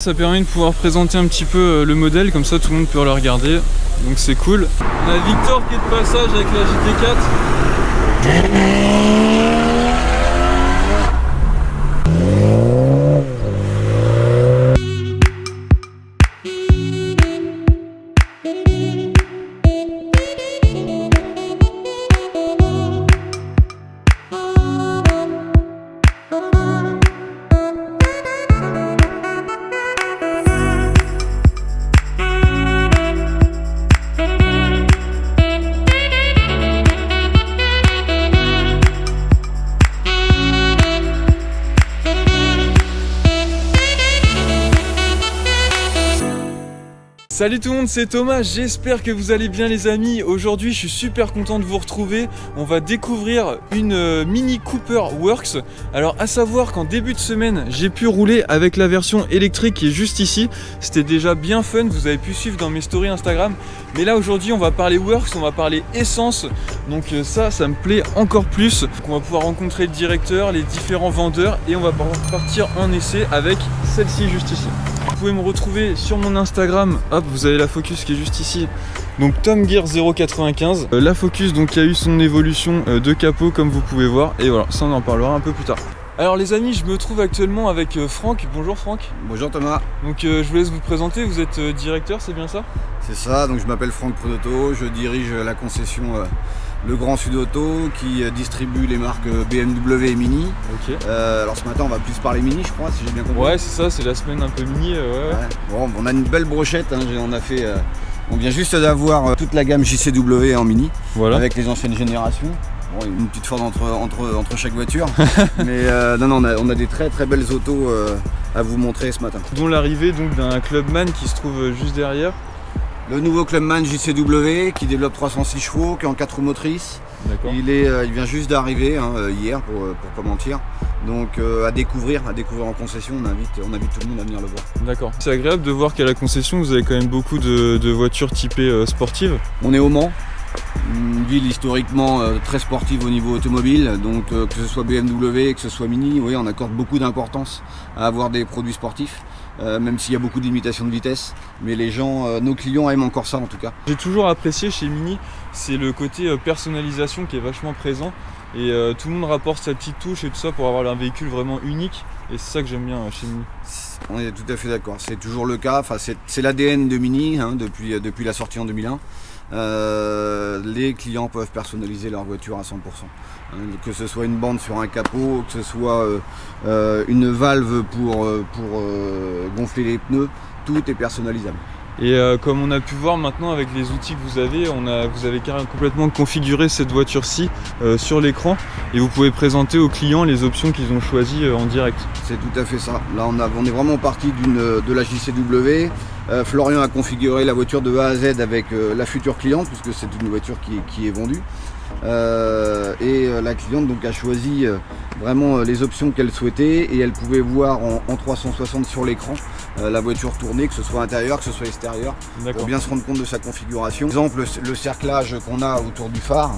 Ça permet de pouvoir présenter un petit peu le modèle, comme ça tout le monde peut le regarder, donc c'est cool. On a Victor qui est de passage avec la GT4. Salut tout le monde, c'est Thomas, j'espère que vous allez bien les amis. Aujourd'hui je suis super content de vous retrouver. On va découvrir une Mini Cooper Works. Alors à savoir qu'en début de semaine j'ai pu rouler avec la version électrique qui est juste ici. C'était déjà bien fun, vous avez pu suivre dans mes stories Instagram. Mais là aujourd'hui on va parler Works, on va parler essence. Donc ça me plaît encore plus. Donc, on va pouvoir rencontrer le directeur, les différents vendeurs et on va pouvoir partir en essai avec celle-ci juste ici. Vous pouvez me retrouver sur mon Instagram, hop, vous avez la Focus qui est juste ici, donc TomGear095. La Focus donc qui a eu son évolution de capot comme vous pouvez voir, et voilà, ça on en parlera un peu plus tard. Alors les amis, je me trouve actuellement avec Franck. Bonjour Franck. Bonjour Thomas. Donc je vous laisse vous présenter, vous êtes directeur, c'est bien ça? C'est ça, donc je m'appelle Franck Prudotto, je dirige la concession Le Grand Sud Auto qui distribue les marques BMW et Mini. Ok. Alors ce matin on va plus parler Mini je crois, si j'ai bien compris. Ouais c'est ça, c'est la semaine un peu Mini. Ouais. Bon, on a une belle brochette, hein. On vient juste d'avoir toute la gamme JCW en Mini, voilà. Avec les anciennes générations. Bon, une petite Ford entre chaque voiture, mais non, on a des très belles autos à vous montrer ce matin. Dont l'arrivée donc d'un Clubman qui se trouve juste derrière. Le nouveau Clubman JCW qui développe 306 chevaux, qui est en 4 roues motrices. Il vient juste d'arriver hier pour pas mentir. Donc à découvrir en concession, on invite tout le monde à venir le voir. D'accord. C'est agréable de voir qu'à la concession vous avez quand même beaucoup de voitures typées sportives. On est au Mans. Une ville historiquement très sportive au niveau automobile, donc que ce soit BMW, que ce soit Mini, oui, on accorde beaucoup d'importance à avoir des produits sportifs, même s'il y a beaucoup de limitations de vitesse, mais les gens, nos clients aiment encore ça en tout cas. J'ai toujours apprécié chez Mini, c'est le côté personnalisation qui est vachement présent, et tout le monde rapporte sa petite touche et tout ça pour avoir un véhicule vraiment unique, et c'est ça que j'aime bien chez Mini. On est tout à fait d'accord, c'est toujours le cas, enfin, c'est l'ADN de Mini depuis la sortie en 2001. Les clients peuvent personnaliser leur voiture à 100%, que ce soit une bande sur un capot, que ce soit une valve pour gonfler les pneus, tout est personnalisable. Et comme on a pu voir maintenant avec les outils que vous avez carrément complètement configuré cette voiture-ci sur l'écran et vous pouvez présenter aux clients les options qu'ils ont choisies en direct. C'est tout à fait ça. Là on est vraiment parti de la JCW. Florian a configuré la voiture de A à Z avec la future cliente puisque c'est une voiture qui est vendue. La cliente donc a choisi vraiment les options qu'elle souhaitait et elle pouvait voir en 360 sur l'écran la voiture tourner, que ce soit intérieur, que ce soit extérieur, pour bien se rendre compte de sa configuration. Par exemple, le cerclage qu'on a autour du phare,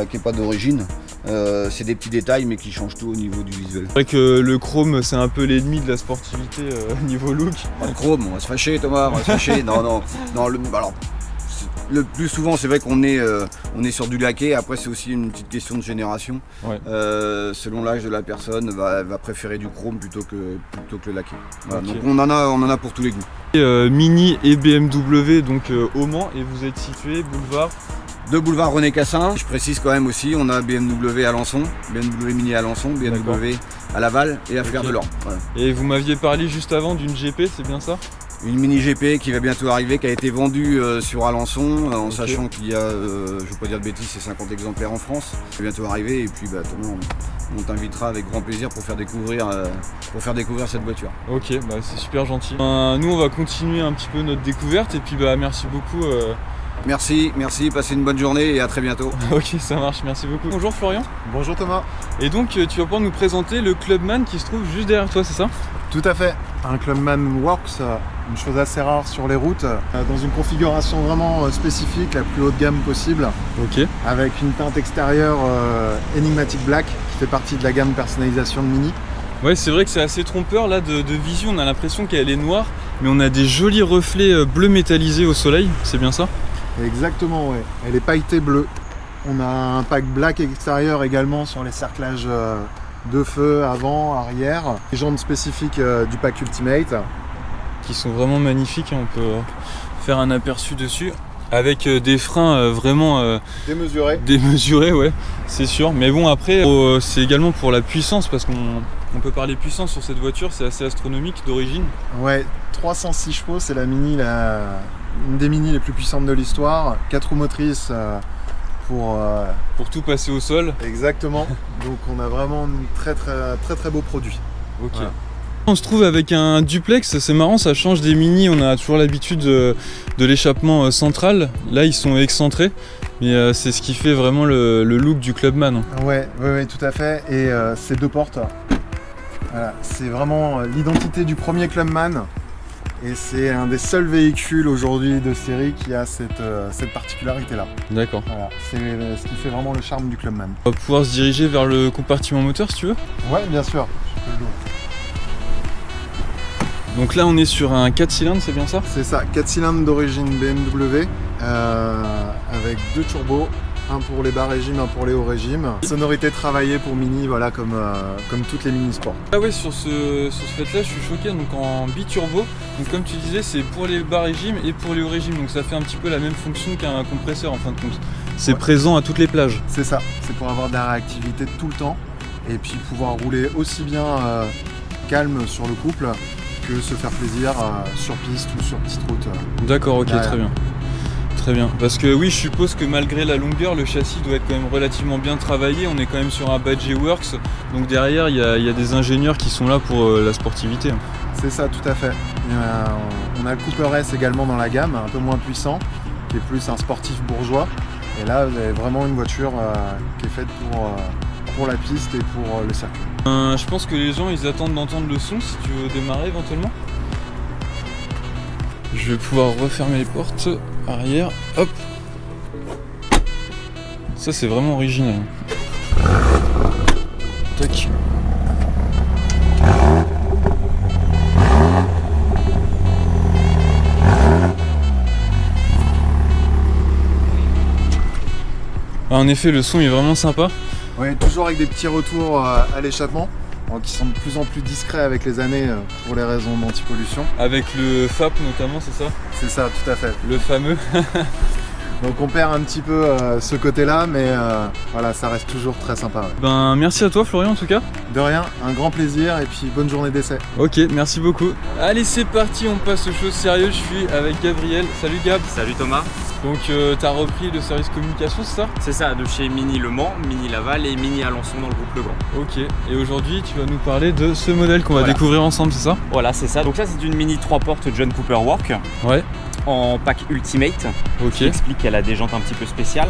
qui n'est pas d'origine, c'est des petits détails mais qui changent tout au niveau du visuel. C'est vrai que le chrome c'est un peu l'ennemi de la sportivité niveau look. Pas de chrome, on va se fâcher Thomas, on va se fâcher. Non, alors, le plus souvent c'est vrai qu'on est sur du laqué, après c'est aussi une petite question de génération. Ouais. Selon l'âge de la personne, va préférer du chrome plutôt que le laqué. Voilà. Okay. Donc on en a pour tous les goûts. Mini et BMW donc au Mans, et vous êtes situé boulevard boulevard René Cassin. Je précise quand même aussi, on a BMW à Alençon, BMW Mini à Alençon, BMW à Laval et à Flers-de-Lans. Voilà. Et vous m'aviez parlé juste avant d'une GP, c'est bien ça? Une Mini GP qui va bientôt arriver, qui a été vendue sur Alençon, en sachant qu'il y a, je ne veux pas dire de bêtises, c'est 50 exemplaires en France. Qui va bientôt arriver et puis Thomas, on t'invitera avec grand plaisir pour faire découvrir cette voiture. Ok, c'est super gentil. Nous on va continuer un petit peu notre découverte et puis merci beaucoup. Merci, passez une bonne journée et à très bientôt. Ok, ça marche, merci beaucoup. Bonjour Florian. Bonjour Thomas. Et donc tu vas pouvoir nous présenter le Clubman qui se trouve juste derrière toi, c'est ça? Tout à fait. Un Clubman Works, une chose assez rare sur les routes, dans une configuration vraiment spécifique, la plus haut de gamme possible. Ok. Avec une teinte extérieure Enigmatic Black qui fait partie de la gamme personnalisation de Mini. Ouais, c'est vrai que c'est assez trompeur là de visu, on a l'impression qu'elle est noire, mais on a des jolis reflets bleus métallisés au soleil, c'est bien ça? Exactement, ouais. Elle est pailletée bleue. On a un pack black extérieur également sur les cerclages de feu avant, arrière. Les jantes spécifiques du pack Ultimate. Qui sont vraiment magnifiques, hein, on peut faire un aperçu dessus. Avec des freins vraiment démesurés, ouais, c'est sûr. Mais bon, après, c'est également pour la puissance, parce qu'on peut parler puissance sur cette voiture, c'est assez astronomique d'origine. Ouais, 306 chevaux, c'est une des Mini les plus puissantes de l'histoire. 4 roues motrices pour tout passer au sol. Exactement. Donc on a vraiment un très beau produit. Ok. Voilà. On se trouve avec un duplex, c'est marrant, ça change des Mini, on a toujours l'habitude de l'échappement central. Là ils sont excentrés, mais c'est ce qui fait vraiment le look du Clubman. Ouais, tout à fait. Et ces 2 portes, voilà, c'est vraiment l'identité du premier Clubman. Et c'est un des seuls véhicules aujourd'hui de série qui a cette particularité-là. D'accord. Voilà, c'est ce qui fait vraiment le charme du Clubman. On va pouvoir se diriger vers le compartiment moteur si tu veux. Ouais, bien sûr. Je peux le louer. Donc là on est sur un 4 cylindres, c'est bien ça? C'est ça, 4 cylindres d'origine BMW avec 2 turbos, un pour les bas régimes, un pour les hauts régimes. Sonorité travaillée pour Mini, voilà, comme toutes les Mini Sport. Ah ouais, sur ce fait là je suis choqué, donc en biturbo, donc comme tu disais c'est pour les bas régimes et pour les hauts régimes, donc ça fait un petit peu la même fonction qu'un compresseur en fin de compte. C'est présent à toutes les plages. C'est ça, c'est pour avoir de la réactivité tout le temps et puis pouvoir rouler aussi bien calme sur le couple que se faire plaisir sur piste ou sur petite route. D'accord, ok, très bien. Très bien. Parce que oui, je suppose que malgré la longueur, le châssis doit être quand même relativement bien travaillé. On est quand même sur un Badger Works, donc derrière il y a des ingénieurs qui sont là pour la sportivité. C'est ça, tout à fait. On a le Cooper S également dans la gamme, un peu moins puissant, qui est plus un sportif bourgeois. Et là, vous avez vraiment une voiture qui est faite pour la piste et pour le circuit. Je pense que les gens ils attendent d'entendre le son si tu veux démarrer éventuellement. Je vais pouvoir refermer les portes arrière. Hop. Ça c'est vraiment original. Tac. En effet le son est vraiment sympa. Oui, toujours avec des petits retours à l'échappement, qui sont de plus en plus discrets avec les années pour les raisons d'antipollution. Avec le FAP notamment, c'est ça? C'est ça, tout à fait. Le fameux. Donc on perd un petit peu ce côté-là, mais voilà, ça reste toujours très sympa. Ouais. Ben merci à toi Florian en tout cas. De rien, un grand plaisir et puis bonne journée d'essai. Ok, merci beaucoup. Allez c'est parti, on passe aux choses sérieuses. Je suis avec Gabriel. Salut Gab. Salut Thomas. Donc t'as repris le service communication, c'est ça? C'est ça, de chez Mini Le Mans, Mini Laval et Mini Alençon dans le groupe Legrand. Ok, et aujourd'hui tu vas nous parler de ce modèle qu'on va découvrir ensemble, c'est ça? Voilà, c'est ça. Donc ça c'est une Mini 3 portes John Cooper Work. Ouais. En pack Ultimate, ok. Qui explique qu'elle a des jantes un petit peu spéciales.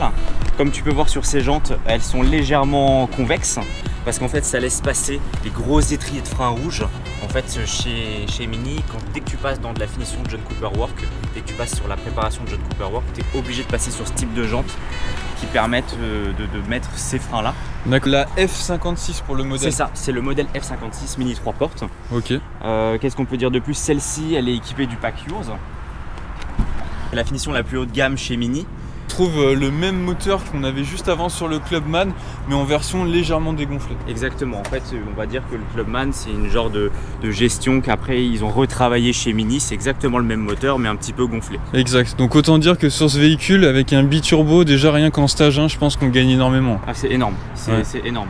Comme tu peux voir sur ces jantes, elles sont légèrement convexes parce qu'en fait ça laisse passer les gros étriers de frein rouges. En fait chez Mini, dès que tu passes dans de la finition de John Cooper Work, dès que tu passes sur la préparation de John Cooper Work, tu es obligé de passer sur ce type de jantes qui permettent de mettre ces freins là. D'accord, la F56 pour le modèle. C'est ça, c'est le modèle F56 Mini 3 portes. Ok. Qu'est-ce qu'on peut dire de plus? Celle-ci, elle est équipée du pack Yours. La finition la plus haut de gamme chez Mini. On trouve le même moteur qu'on avait juste avant sur le Clubman, mais en version légèrement dégonflée. Exactement, en fait on va dire que le Clubman c'est une genre de gestion qu'après ils ont retravaillé chez Mini, c'est exactement le même moteur mais un petit peu gonflé. Exact, donc autant dire que sur ce véhicule avec un biturbo, déjà rien qu'en stage 1 je pense qu'on gagne énormément. Ah c'est énorme, c'est énorme.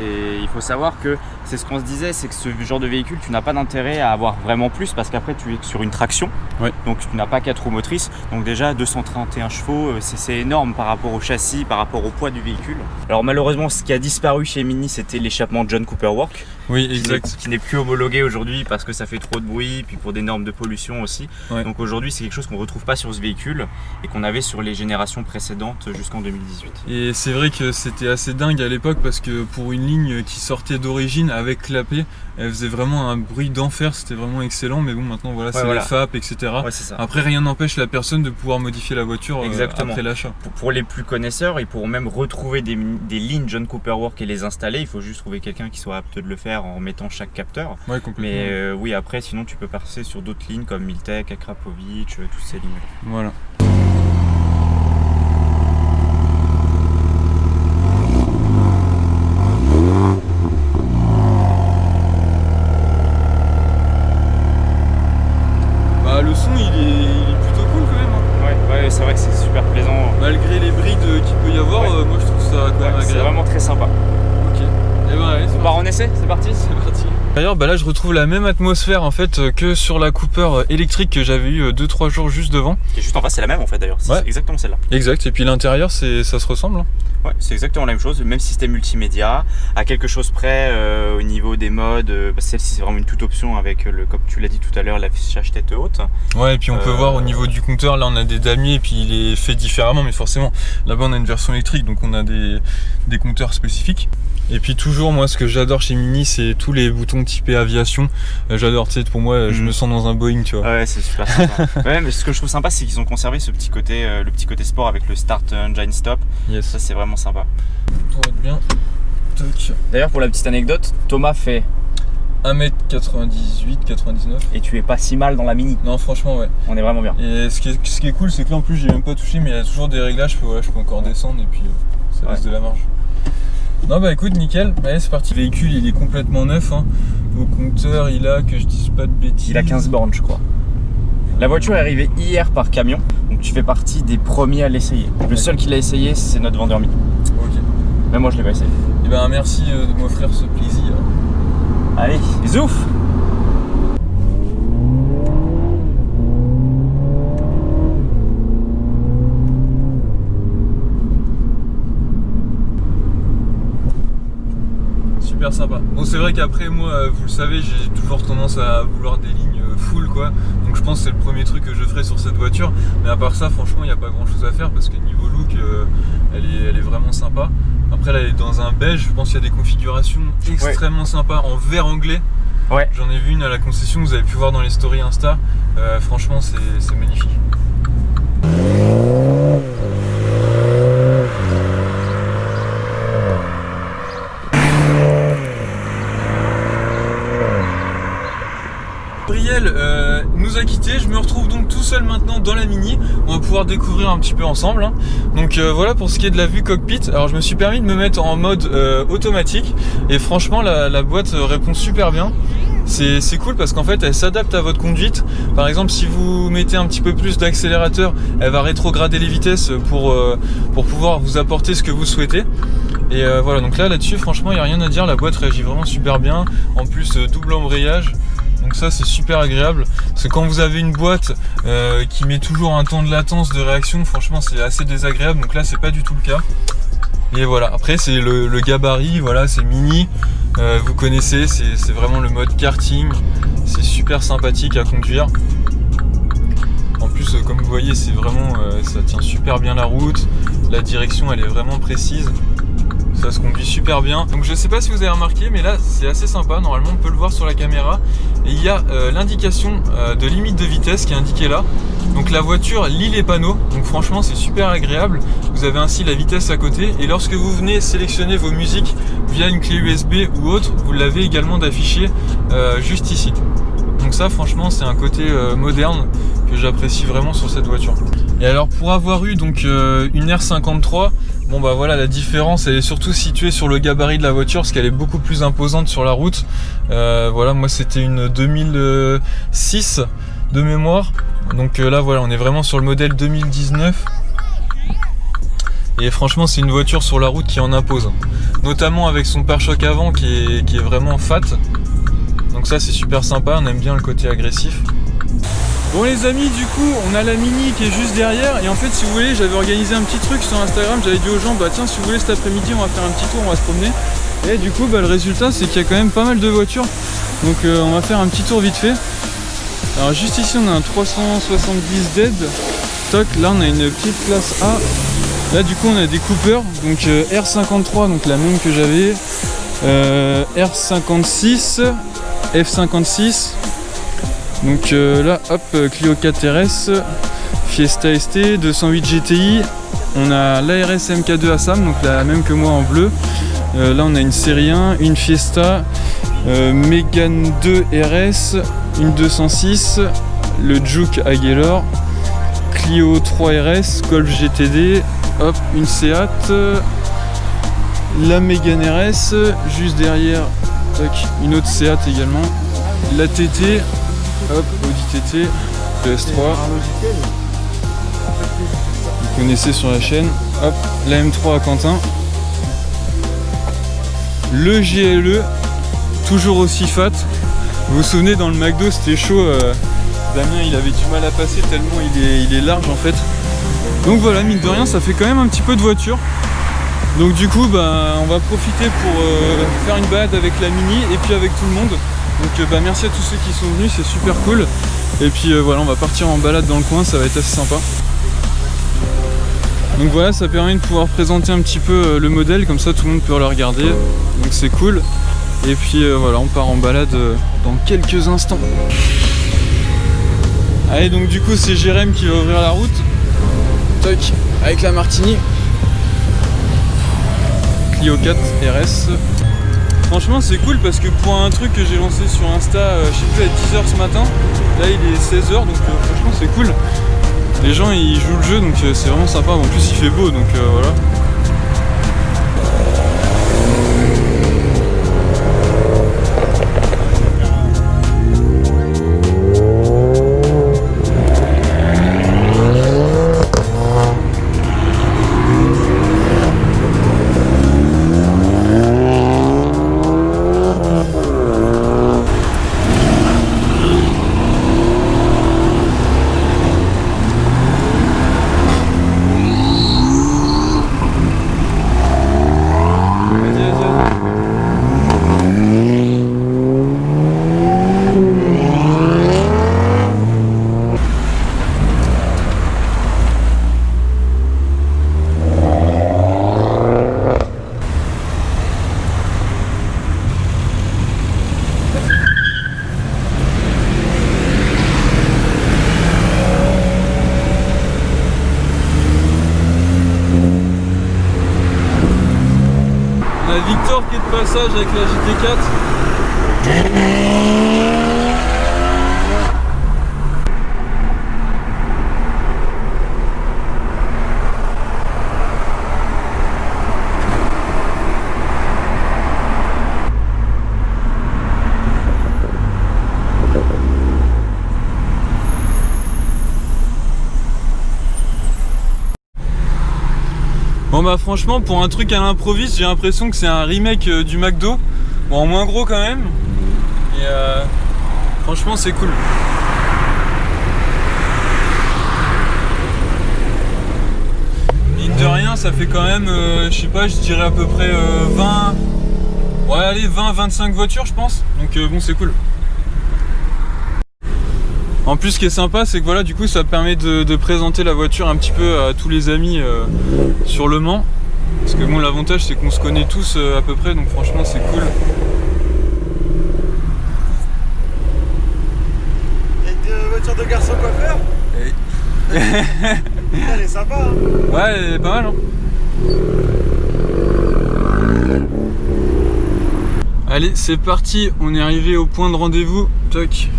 Il faut savoir que c'est ce qu'on se disait, c'est que ce genre de véhicule, tu n'as pas d'intérêt à avoir vraiment plus parce qu'après tu es sur une traction, donc tu n'as pas 4 roues motrices, donc déjà 231 chevaux, c'est énorme par rapport au châssis, par rapport au poids du véhicule. Alors malheureusement, ce qui a disparu chez Mini, c'était l'échappement John Cooper Work. Oui, exact. Qui n'est plus homologué aujourd'hui parce que ça fait trop de bruit, puis pour des normes de pollution aussi. Ouais. Donc aujourd'hui, c'est quelque chose qu'on ne retrouve pas sur ce véhicule et qu'on avait sur les générations précédentes jusqu'en 2018. Et c'est vrai que c'était assez dingue à l'époque parce que pour une ligne qui sortait d'origine avec clapet, elle faisait vraiment un bruit d'enfer, c'était vraiment excellent, mais bon maintenant voilà, c'est les FAP, etc. Ouais, c'est ça. Après rien n'empêche la personne de pouvoir modifier la voiture après l'achat. Pour les plus connaisseurs, ils pourront même retrouver des lignes John Cooper Works et les installer, il faut juste trouver quelqu'un qui soit apte de le faire en mettant chaque capteur. Ouais, complètement. Mais oui, après sinon tu peux passer sur d'autres lignes comme Miltech, Akrapovic, toutes ces lignes. Voilà. Le son il est plutôt cool quand même. Ouais, c'est vrai que c'est super plaisant. Malgré les brides qu'il peut y avoir, moi je trouve ça quand même agréable. C'est vraiment très sympa. Ok. Et ben allez, on part en essai, c'est parti. D'ailleurs là je retrouve la même atmosphère en fait que sur la Cooper électrique que j'avais eu 2-3 jours juste devant. Et juste en face c'est la même en fait d'ailleurs, c'est exactement celle-là. Exact, et puis l'intérieur ça se ressemble. Ouais, c'est exactement la même chose, même système multimédia, à quelque chose près au niveau des modes, celle-ci c'est vraiment une toute option avec comme tu l'as dit tout à l'heure, l'affichage tête haute. Ouais, et puis on peut voir au niveau du compteur, là on a des damiers et puis il est fait différemment, mais forcément là-bas on a une version électrique donc on a des compteurs spécifiques. Et puis toujours moi ce que j'adore chez Mini c'est tous les boutons typés aviation, j'adore, tu sais, pour moi je me sens dans un Boeing, tu vois. Ouais, c'est super sympa. Ouais, mais ce que je trouve sympa c'est qu'ils ont conservé ce petit côté, le petit côté sport avec le Start Engine Stop. Yes. Ça c'est vraiment sympa. Pour être bien. D'ailleurs pour la petite anecdote, Thomas fait 1m98, 99. Et tu es pas si mal dans la Mini. Non franchement ouais. On est vraiment bien. Et ce qui est cool c'est que là en plus j'ai même pas touché mais il y a toujours des réglages, je peux encore descendre et puis ça laisse de la marge. Non bah écoute nickel, allez c'est parti. Le véhicule il est complètement neuf hein. Au compteur il a, que je dise pas de bêtises, il a 15 bornes je crois. La voiture est arrivée hier par camion, donc tu fais partie des premiers à l'essayer. Le seul qui l'a essayé c'est notre vendeur Mini. Ok. Mais moi je l'ai pas essayé. Et ben merci de m'offrir ce plaisir. Allez, bisous. Super sympa. Bon c'est vrai qu'après moi vous le savez j'ai toujours tendance à vouloir des lignes full quoi. Donc je pense que c'est le premier truc que je ferai sur cette voiture. Mais à part ça franchement il n'y a pas grand chose à faire parce que niveau look elle est vraiment sympa. Après là elle est dans un beige, je pense qu'il y a des configurations extrêmement sympas en vert anglais. Ouais. J'en ai vu une à la concession, vous avez pu voir dans les stories Insta. Franchement c'est magnifique. Gabriel nous a quittés, je me retrouve donc tout seul maintenant dans la Mini. On va pouvoir découvrir un petit peu ensemble hein. Donc voilà pour ce qui est de la vue cockpit. Alors je me suis permis de me mettre en mode automatique. Et franchement la boîte répond super bien. C'est cool parce qu'en fait elle s'adapte à votre conduite. Par exemple si vous mettez un petit peu plus d'accélérateur, elle va rétrograder les vitesses pour pouvoir vous apporter ce que vous souhaitez. Et voilà, donc là-dessus franchement il n'y a rien à dire, la boîte réagit vraiment super bien. En plus double embrayage. Donc ça c'est super agréable, parce que quand vous avez une boîte qui met toujours un temps de latence de réaction, franchement c'est assez désagréable, donc là c'est pas du tout le cas. Et voilà, après c'est le gabarit, voilà c'est Mini, vous connaissez, c'est vraiment le mode karting, c'est super sympathique à conduire. En plus comme vous voyez c'est vraiment, ça tient super bien la route, la direction elle est vraiment précise. Ça se conduit super bien. Donc je sais pas si vous avez remarqué mais là c'est assez sympa, normalement on peut le voir sur la caméra. Et il y a l'indication de limite de vitesse qui est indiquée là. Donc la voiture lit les panneaux, donc franchement c'est super agréable. Vous avez ainsi la vitesse à côté et lorsque vous venez sélectionner vos musiques via une clé USB ou autre, vous l'avez également d'afficher juste ici. Donc ça franchement c'est un côté moderne que j'apprécie vraiment sur cette voiture. Et alors pour avoir eu donc une R53, bon bah voilà la différence elle est surtout située sur le gabarit de la voiture parce qu'elle est beaucoup plus imposante sur la route. Voilà moi c'était une 2006 de mémoire. Donc là voilà on est vraiment sur le modèle 2019. Et franchement c'est une voiture sur la route qui en impose. Notamment avec son pare-choc avant qui est vraiment fat. Donc ça c'est super sympa, on aime bien le côté agressif. Bon les amis, du coup on a la Mini qui est juste derrière. Et en fait si vous voulez j'avais organisé un petit truc sur Instagram. J'avais dit aux gens bah tiens si vous voulez cet après-midi on va faire un petit tour, on va se promener. Et du coup bah, le résultat c'est qu'il y a quand même pas mal de voitures. Donc on va faire un petit tour vite fait. Alors juste ici on a un 370 DED. Toc, là on a une petite classe A. Là du coup on a des Cooper, donc R53, donc la même que j'avais. R56, F56. Donc là, hop, Clio 4 RS, Fiesta ST, 208 GTI. On a l'ARS MK2 Assam, donc la même que moi en bleu. Là, on a une série 1, une Fiesta, Mégane 2 RS, une 206, le Juke Aguelor, Clio 3 RS, Golf GTD, hop, une Seat, la Mégane RS, juste derrière, tac, une autre Seat également, la TT, hop, Audi TT, PS3, vous connaissez sur la chaîne, hop, la M3 à Quentin, le GLE, toujours aussi fat. Vous vous souvenez, dans le McDo c'était chaud, Damien il avait du mal à passer tellement il est large en fait. Donc voilà, mine de rien ça fait quand même un petit peu de voiture. Donc du coup bah, on va profiter pour faire une balade avec la Mini et puis avec tout le monde. Donc bah, merci à tous ceux qui sont venus, c'est super cool. Et puis voilà, on va partir en balade dans le coin, ça va être assez sympa. Donc voilà, ça permet de pouvoir présenter un petit peu le modèle, comme ça tout le monde peut le regarder. Donc c'est cool. Et puis voilà, on part en balade dans quelques instants. Allez, donc du coup c'est Jérém qui va ouvrir la route. Toc, avec la Martini. Clio 4 RS. Franchement c'est cool parce que pour un truc que j'ai lancé sur Insta, je sais plus, à 10h ce matin, là il est 16h, donc franchement c'est cool. Les gens ils jouent le jeu, donc c'est vraiment sympa. En plus il fait beau, donc voilà. Victor qui est de passage avec la GT4. Bon bah franchement pour un truc à l'improviste j'ai l'impression que c'est un remake du McDo. Bon en moins gros quand même. Et franchement c'est cool. Mine de rien ça fait quand même, je sais pas, je dirais à peu près 20... Ouais allez 20-25 voitures je pense. Donc bon c'est cool. En plus ce qui est sympa c'est que voilà, du coup ça permet de présenter la voiture un petit peu à tous les amis sur Le Mans. Parce que bon l'avantage c'est qu'on se connaît tous à peu près, donc franchement c'est cool. Et une voiture de garçon coiffeur. Elle est sympa hein. Ouais elle est pas mal hein. Allez c'est parti, on est arrivé au point de rendez-vous. Toc.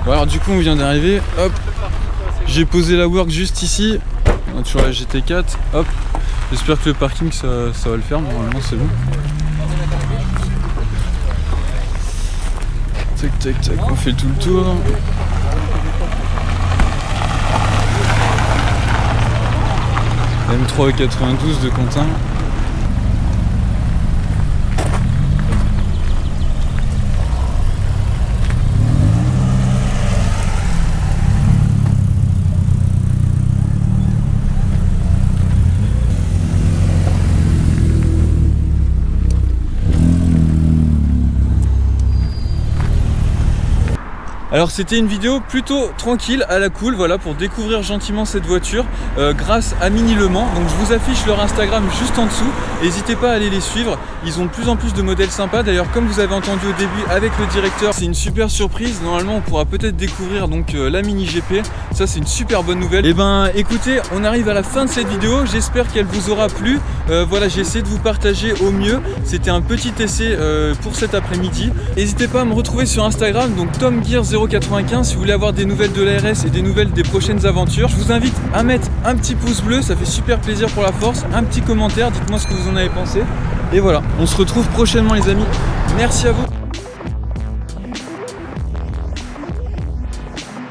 Bon alors du coup on vient d'arriver, hop, j'ai posé la work juste ici, sur la GT4, hop, j'espère que le parking ça va le faire, normalement c'est bon. Tac tac tac, on fait tout le tour. M3 92 de Quentin. Alors c'était une vidéo plutôt tranquille, à la cool, voilà, pour découvrir gentiment cette voiture grâce à Mini Le Mans. Donc je vous affiche leur Instagram juste en dessous, n'hésitez pas à aller les suivre, ils ont de plus en plus de modèles sympas. D'ailleurs, comme vous avez entendu au début avec le directeur, c'est une super surprise, normalement on pourra peut-être découvrir donc la Mini GP, ça c'est une super bonne nouvelle. Et ben écoutez, on arrive à la fin de cette vidéo, j'espère qu'elle vous aura plu. Voilà, j'ai essayé de vous partager au mieux, c'était un petit essai pour cet après-midi. N'hésitez pas à me retrouver sur Instagram, donc TomGear095, si vous voulez avoir des nouvelles de l'ARS et des nouvelles des prochaines aventures. Je vous invite à mettre un petit pouce bleu, ça fait super plaisir pour la force, un petit commentaire, dites-moi ce que vous en avez pensé. Et voilà, on se retrouve prochainement les amis, merci à vous.